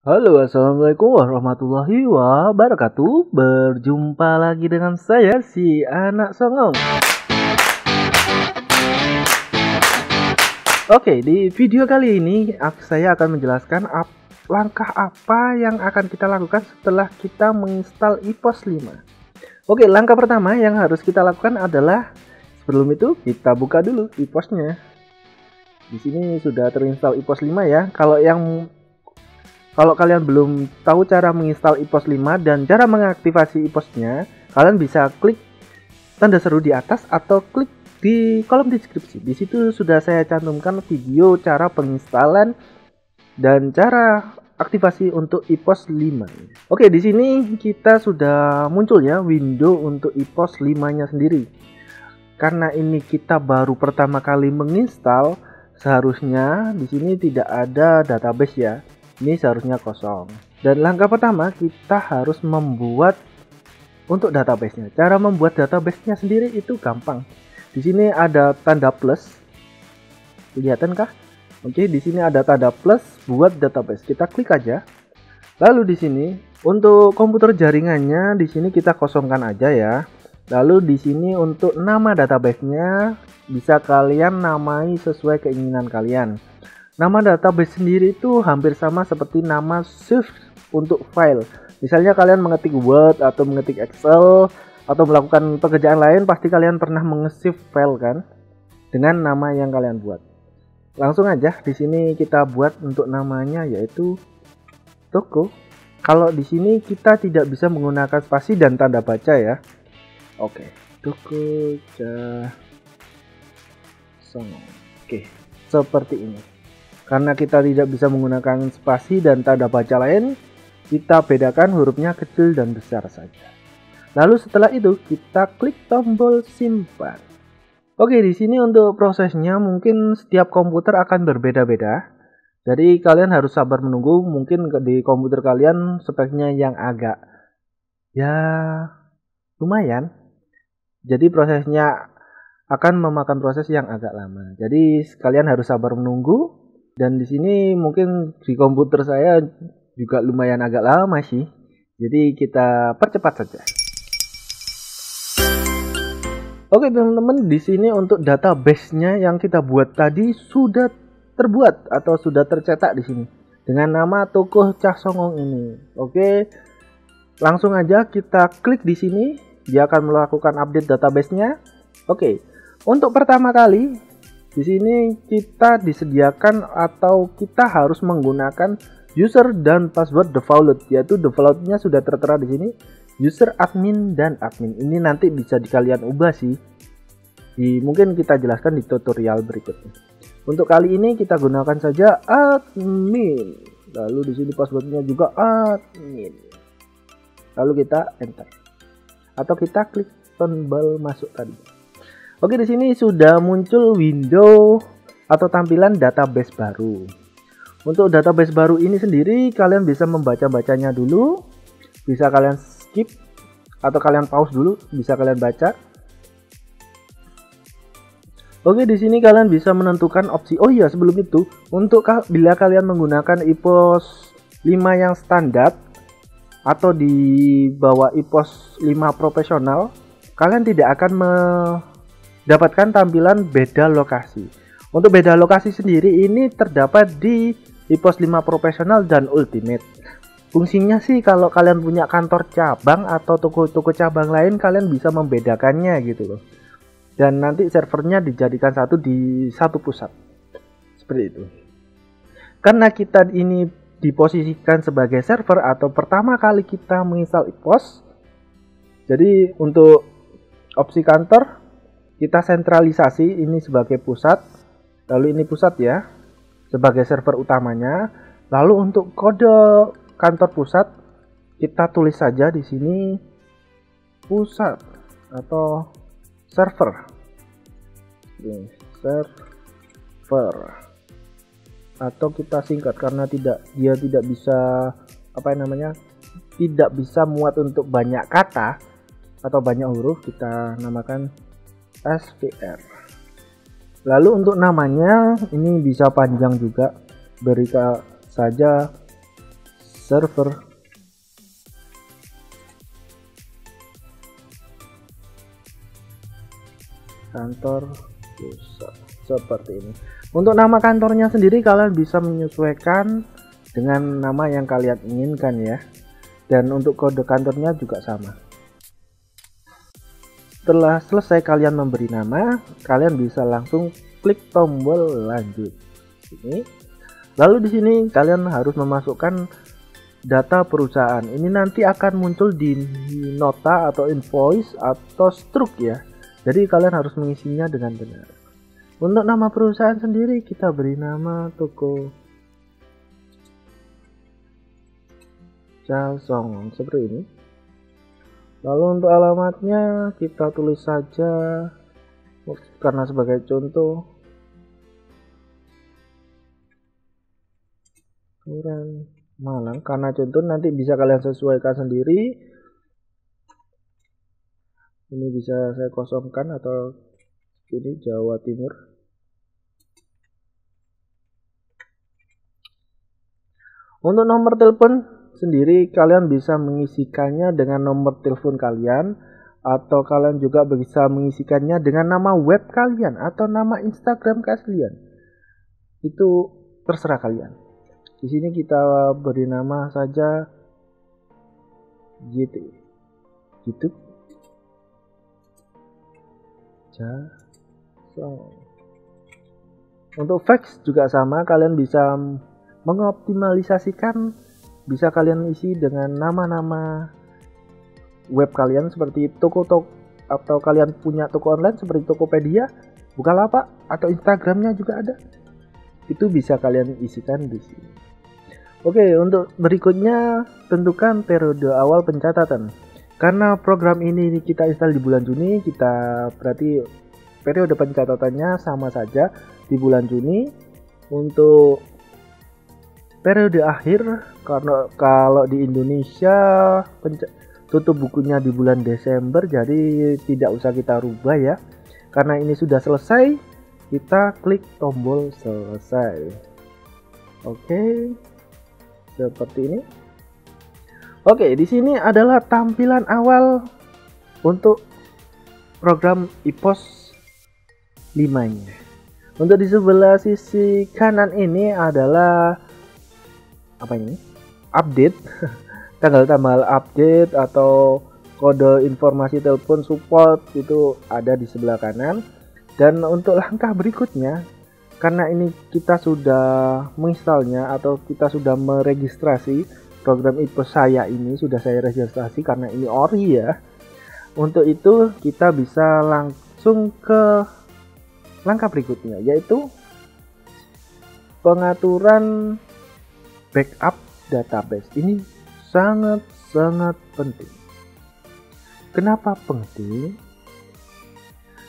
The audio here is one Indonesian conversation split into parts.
Halo, assalamualaikum warahmatullahi wabarakatuh. Berjumpa lagi dengan saya, si anak songong. Oke, di video kali ini saya akan menjelaskan langkah apa yang akan kita lakukan setelah kita menginstal IPOS 5. Oke, langkah pertama yang harus kita lakukan adalah sebelum itu kita buka dulu IPOS-nya. Di sini sudah terinstall IPOS 5 ya. Kalau kalian belum tahu cara menginstal IPOS 5 dan cara mengaktifasi IPOS-nya, kalian bisa klik tanda seru di atas atau klik di kolom deskripsi. Di situ sudah saya cantumkan video cara penginstalan dan cara aktivasi untuk IPOS 5. Oke, di sini kita sudah muncul ya window untuk IPOS 5-nya sendiri. Karena ini kita baru pertama kali menginstal, seharusnya di sini tidak ada database ya. Ini seharusnya kosong. Dan langkah pertama kita harus membuat untuk database-nya. Cara membuat database-nya sendiri itu gampang. Di sini ada tanda plus. Kelihatan kah? Oke, di sini ada tanda plus buat database. Kita klik aja. Lalu di sini untuk komputer jaringannya di sini kita kosongkan aja ya. Lalu di sini untuk nama database-nya bisa kalian namai sesuai keinginan kalian. Nama database sendiri itu hampir sama seperti nama save untuk file. Misalnya kalian mengetik Word atau mengetik Excel atau melakukan pekerjaan lain, pasti kalian pernah menge-save file kan dengan nama yang kalian buat. Langsung aja di sini kita buat untuk namanya yaitu toko. Kalau di sini kita tidak bisa menggunakan spasi dan tanda baca ya. Oke, toko Songong. Oke, seperti ini. Karena kita tidak bisa menggunakan spasi dan tanda baca lain, kita bedakan hurufnya kecil dan besar saja. Lalu setelah itu kita klik tombol simpan. Oke, di sini untuk prosesnya mungkin setiap komputer akan berbeda-beda. Jadi kalian harus sabar menunggu, mungkin di komputer kalian speknya yang agak ya lumayan. Jadi prosesnya akan memakan proses yang agak lama. Jadi kalian harus sabar menunggu. Dan di sini mungkin di komputer saya juga lumayan agak lama sih. Jadi kita percepat saja. Oke teman-teman, di sini untuk database-nya yang kita buat tadi sudah terbuat atau sudah tercetak di sini dengan nama Tokoh Cah Songong ini. Oke. Langsung aja kita klik di sini, dia akan melakukan update database-nya. Oke. Untuk pertama kali di sini kita disediakan atau kita harus menggunakan user dan password default, yaitu defaultnya sudah tertera di sini user admin dan admin. Ini nanti bisa kalian ubah sih. Mungkin kita jelaskan di tutorial berikutnya. Untuk kali ini kita gunakan saja admin. Lalu di sini passwordnya juga admin. Lalu kita enter. Atau kita klik tombol masuk tadi. Oke, di sini sudah muncul window atau tampilan database baru. Untuk database baru ini sendiri kalian bisa membaca-bacanya dulu, bisa kalian skip atau kalian pause dulu, bisa kalian baca. Oke, di sini kalian bisa menentukan opsi. Oh iya, sebelum itu, untuk bila kalian menggunakan IPOS 5 yang standar atau di bawah IPOS 5 profesional, kalian tidak akan dapatkan tampilan beda lokasi. Untuk beda lokasi sendiri ini terdapat di IPOS 5 profesional dan ultimate. Fungsinya sih kalau kalian punya kantor cabang atau toko-toko cabang lain, kalian bisa membedakannya gitu loh. Dan nanti servernya dijadikan satu di satu pusat. Seperti itu. Karena kita ini diposisikan sebagai server atau pertama kali kita menginstal IPOS, jadi untuk opsi kantor kita sentralisasi ini sebagai pusat, lalu ini pusat ya, sebagai server utamanya. Lalu untuk kode kantor pusat kita tulis saja di sini pusat atau server. Server. Atau kita singkat karena dia tidak bisa tidak bisa muat untuk banyak kata atau banyak huruf, kita namakan SVR. Lalu untuk namanya ini bisa panjang juga, beri saja server kantor pusat seperti ini. Untuk nama kantornya sendiri kalian bisa menyesuaikan dengan nama yang kalian inginkan ya. Dan untuk kode kantornya juga sama. Setelah selesai kalian memberi nama, kalian bisa langsung klik tombol lanjut. Ini. Lalu di sini kalian harus memasukkan data perusahaan. Ini nanti akan muncul di nota atau invoice atau struk ya. Jadi kalian harus mengisinya dengan benar. Untuk nama perusahaan sendiri kita beri nama toko Jasong seperti ini. Lalu untuk alamatnya kita tulis saja karena sebagai contoh Kelurahan Malang, karena contoh nanti bisa kalian sesuaikan sendiri. Ini bisa saya kosongkan atau ini Jawa Timur. Untuk nomor telepon sendiri kalian bisa mengisikannya dengan nomor telepon kalian, atau kalian juga bisa mengisikannya dengan nama web kalian atau nama Instagram kalian. Itu terserah kalian. Di sini kita beri nama saja GT. Gitu. Untuk fax juga sama, kalian bisa mengoptimalisasikan, bisa kalian isi dengan nama-nama web kalian seperti toko atau kalian punya toko online seperti Tokopedia, Bukalapak atau Instagramnya juga ada. Itu bisa kalian isikan di sini. Oke, untuk berikutnya tentukan periode awal pencatatan. Karena program ini kita install di bulan Juni, kita berarti periode pencatatannya sama saja di bulan Juni. Untuk periode akhir, karena kalau di Indonesia tutup bukunya di bulan Desember, jadi tidak usah kita rubah ya. Karena ini sudah selesai, kita klik tombol selesai. Oke, seperti ini. Oke, di sini adalah tampilan awal untuk program IPOS 5-nya. Untuk di sebelah sisi kanan ini adalah apa ini? Update, tanggal update atau kode informasi telepon support itu ada di sebelah kanan. Dan untuk langkah berikutnya, karena ini kita sudah menginstalnya atau kita sudah meregistrasi program IPOS saya ini, sudah saya registrasi karena ini ori ya. Untuk itu kita bisa langsung ke langkah berikutnya, yaitu pengaturan backup database. Ini sangat penting. Kenapa penting?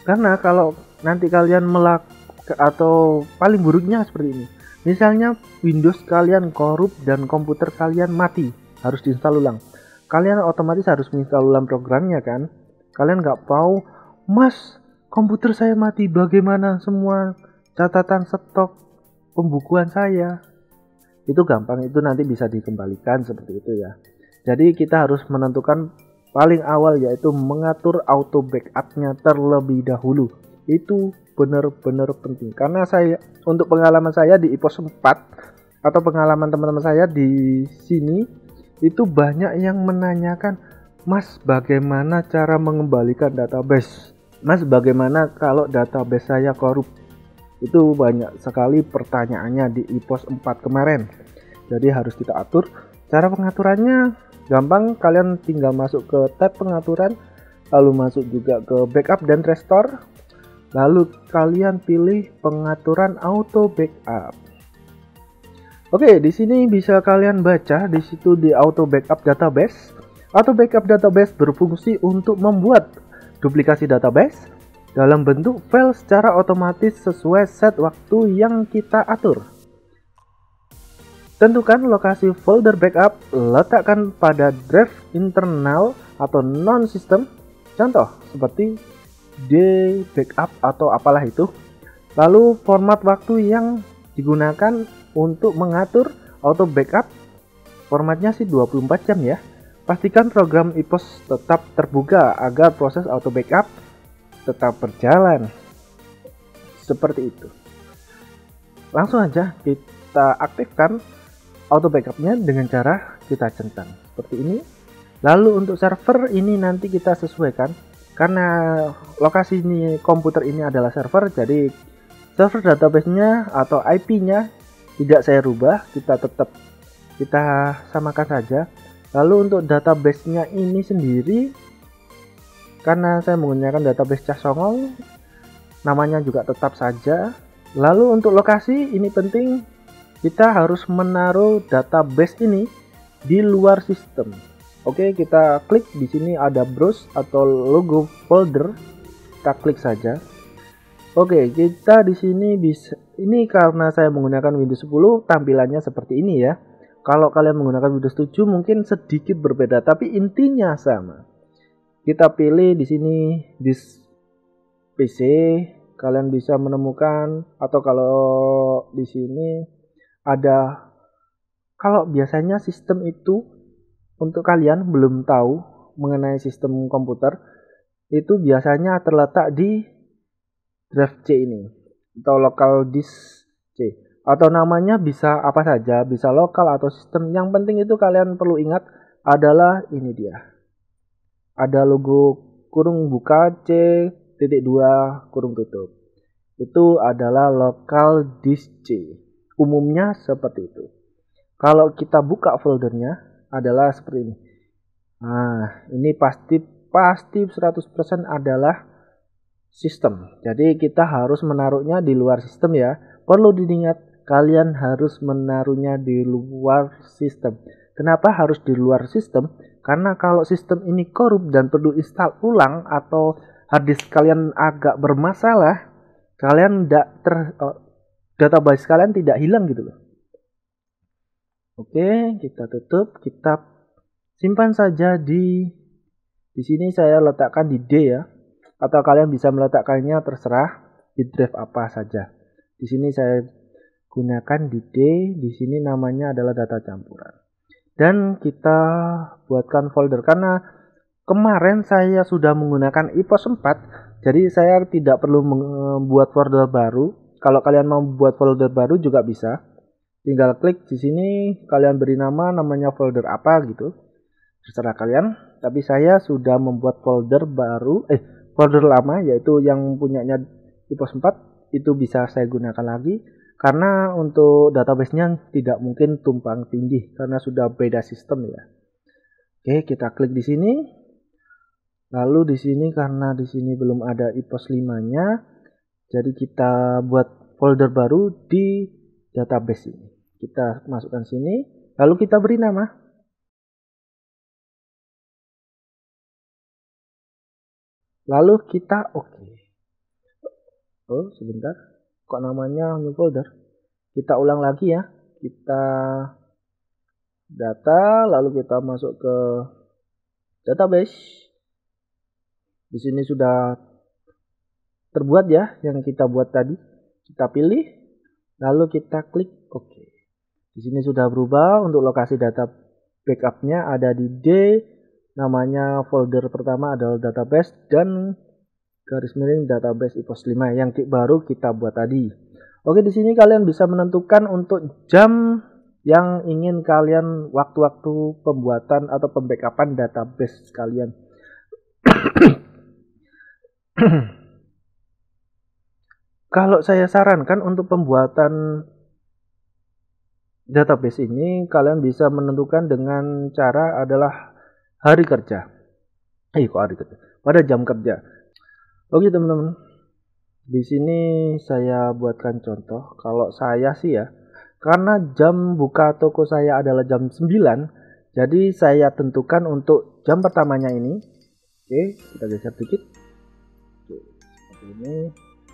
Karena kalau nanti kalian melakukan, atau paling buruknya seperti ini, misalnya Windows kalian korup dan komputer kalian mati, harus diinstal ulang. Kalian otomatis harus menginstal ulang programnya kan. Kalian nggak tahu, Mas, komputer saya mati, bagaimana semua catatan stok pembukuan saya? Itu gampang, itu nanti bisa dikembalikan seperti itu ya. Jadi kita harus menentukan paling awal, yaitu mengatur auto backupnya terlebih dahulu. Itu benar-benar penting, karena saya, untuk pengalaman saya di IPOS 4 atau pengalaman teman-teman saya di sini, itu banyak yang menanyakan, Mas, bagaimana cara mengembalikan database? Mas, bagaimana kalau database saya korup? Itu banyak sekali pertanyaannya di IPOS 4 kemarin. Jadi harus kita atur. Cara pengaturannya gampang, kalian tinggal masuk ke tab pengaturan, lalu masuk juga ke backup dan restore. Lalu kalian pilih pengaturan auto backup. Oke, di sini bisa kalian baca di situ di auto backup database. Auto backup database berfungsi untuk membuat duplikasi database dalam bentuk file secara otomatis sesuai set waktu yang kita atur. Tentukan lokasi folder backup, letakkan pada drive internal atau non-system. Contoh seperti D backup atau apalah itu. Lalu format waktu yang digunakan untuk mengatur auto backup Formatnya sih 24 jam ya. Pastikan program IPOS tetap terbuka agar proses auto backup tetap berjalan. Seperti itu. Langsung aja kita aktifkan auto backupnya dengan cara kita centang seperti ini. Lalu untuk server ini nanti kita sesuaikan, karena lokasi ini komputer ini adalah server, jadi server database-nya atau IP-nya tidak saya rubah, kita samakan saja. Lalu untuk database-nya ini sendiri, karena saya menggunakan database Casongol, namanya juga tetap saja. Lalu untuk lokasi ini penting, kita harus menaruh database ini di luar sistem. Oke, kita klik di sini ada browse atau logo folder, kita klik saja. Oke, kita di sini bisa, ini karena saya menggunakan Windows 10 tampilannya seperti ini ya. Kalau kalian menggunakan Windows 7 mungkin sedikit berbeda, tapi intinya sama. Kita pilih di sini di PC, kalian bisa menemukan, atau kalau di sini ada, kalau biasanya sistem itu untuk kalian belum tahu mengenai sistem komputer, itu biasanya terletak di drive C ini atau local disk C, atau namanya bisa apa saja, bisa lokal atau sistem. Yang penting itu kalian perlu ingat adalah ini dia, ada logo kurung buka C.2 kurung tutup, itu adalah local disk C. Umumnya seperti itu. Kalau kita buka foldernya adalah seperti ini. Nah, ini pasti 100% adalah sistem. Jadi kita harus menaruhnya di luar sistem ya. Perlu diingat, kalian harus menaruhnya di luar sistem. Kenapa harus di luar sistem? Karena kalau sistem ini korup dan perlu install ulang atau harddisk kalian agak bermasalah, kalian database kalian tidak hilang gitu loh. Oke, kita tutup, kita simpan saja di sini saya letakkan di D ya. Atau kalian bisa meletakkannya terserah di drive apa saja. Di sini saya gunakan di D, di sini namanya adalah data campuran. Dan kita buatkan folder, karena kemarin saya sudah menggunakan IPOS 4, jadi saya tidak perlu membuat folder baru. Kalau kalian mau buat folder baru juga bisa. Tinggal klik di sini, kalian beri namanya folder apa gitu. Terserah kalian, tapi saya sudah membuat folder baru, folder lama, yaitu yang punyanya IPOS 4, itu bisa saya gunakan lagi. Karena untuk database-nya tidak mungkin tumpang tindih karena sudah beda sistem ya. Oke, kita klik di sini. Lalu di sini karena di sini belum ada IPOS 5-nya, jadi kita buat folder baru di database ini. Kita masukkan sini, lalu kita beri nama. Lalu kita oke. Oh, sebentar. Kok namanya new folder? Kita ulang lagi ya. Kita data, lalu kita masuk ke database. Di sini sudah terbuat ya yang kita buat tadi. Kita pilih, lalu kita klik oke. Di sini sudah berubah. Untuk lokasi data backupnya ada di D. Namanya folder pertama adalah database dan garis miring database IPOS 5 yang baru kita buat tadi. Oke, di sini kalian bisa menentukan untuk jam yang ingin kalian, waktu-waktu pembuatan atau pembackupan database kalian. Kalau saya sarankan untuk pembuatan database ini, kalian bisa menentukan dengan cara adalah hari kerja. Pada jam kerja. Oke teman-teman, di sini saya buatkan contoh. Kalau saya sih ya, karena jam buka toko saya adalah jam 9, jadi saya tentukan untuk jam pertamanya ini. Oke, kita geser dikit. Oke, seperti ini.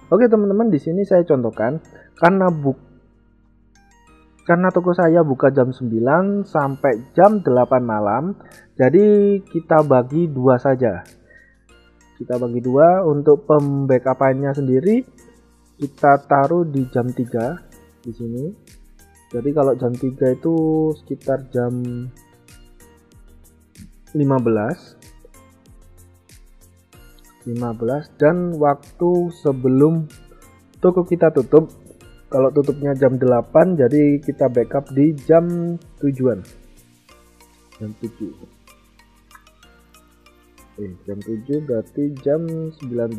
Oke teman-teman, di sini saya contohkan karena toko saya buka jam 9 sampai jam 8 malam, jadi kita bagi dua saja. Kita bagi dua. Untuk pembackupannya sendiri kita taruh di jam 3 di sini. Jadi kalau jam 3 itu sekitar jam 15 dan waktu sebelum toko kita tutup. Kalau tutupnya jam 8, jadi kita backup di jam 7-an. Jam 7. Jam 7 berarti jam 19.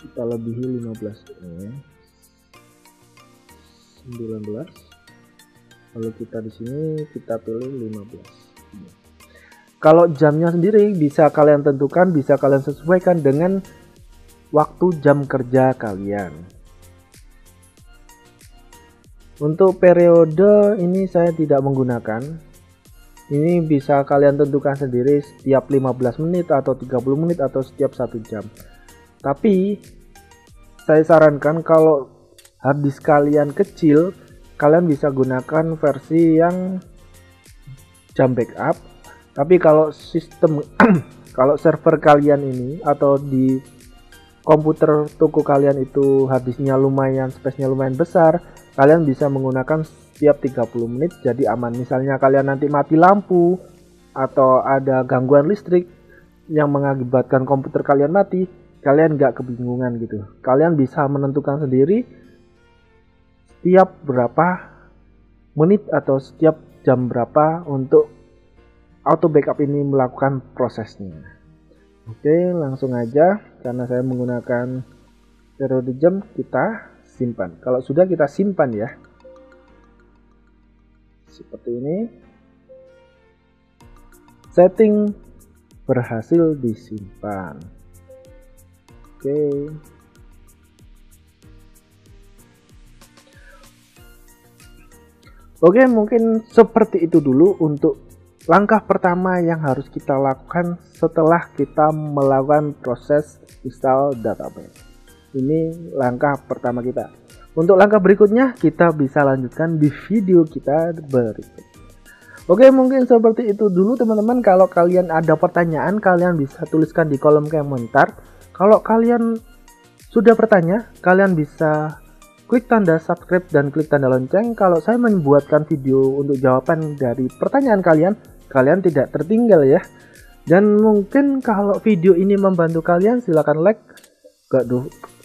Kita lebihi 15. 19. Kalau kita di sini kita pilih 15. Kalau jamnya sendiri bisa kalian tentukan, bisa kalian sesuaikan dengan waktu jam kerja kalian. Untuk periode ini saya tidak menggunakan. Ini bisa kalian tentukan sendiri setiap 15 menit atau 30 menit atau setiap 1 jam. Tapi saya sarankan kalau harddisk kalian kecil, kalian bisa gunakan versi yang jam backup. Tapi kalau sistem kalau server kalian ini atau di komputer toko kalian itu harddisknya lumayan, space-nya lumayan besar, kalian bisa menggunakan setiap 30 menit jadi aman. Misalnya kalian nanti mati lampu atau ada gangguan listrik yang mengakibatkan komputer kalian mati, kalian nggak kebingungan gitu. Kalian bisa menentukan sendiri setiap berapa menit atau setiap jam berapa untuk auto backup ini melakukan prosesnya. Oke, langsung aja. Karena saya menggunakan periode jam, kita simpan. Kalau sudah kita simpan ya, seperti ini. Setting berhasil disimpan. Oke, mungkin seperti itu dulu untuk langkah pertama yang harus kita lakukan setelah kita melakukan proses install database. Ini langkah pertama kita. Untuk langkah berikutnya kita bisa lanjutkan di video kita berikut. Oke, mungkin seperti itu dulu teman-teman. Kalau kalian ada pertanyaan, kalian bisa tuliskan di kolom komentar. Kalau kalian sudah bertanya, kalian bisa klik tanda subscribe dan klik tanda lonceng. Kalau saya membuatkan video untuk jawaban dari pertanyaan kalian, kalian tidak tertinggal ya. Dan mungkin kalau video ini membantu kalian, silahkan like.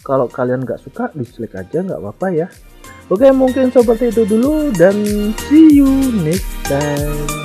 Kalau kalian nggak suka, dislike aja, nggak apa-apa ya. Oke, mungkin seperti itu dulu dan see you next time.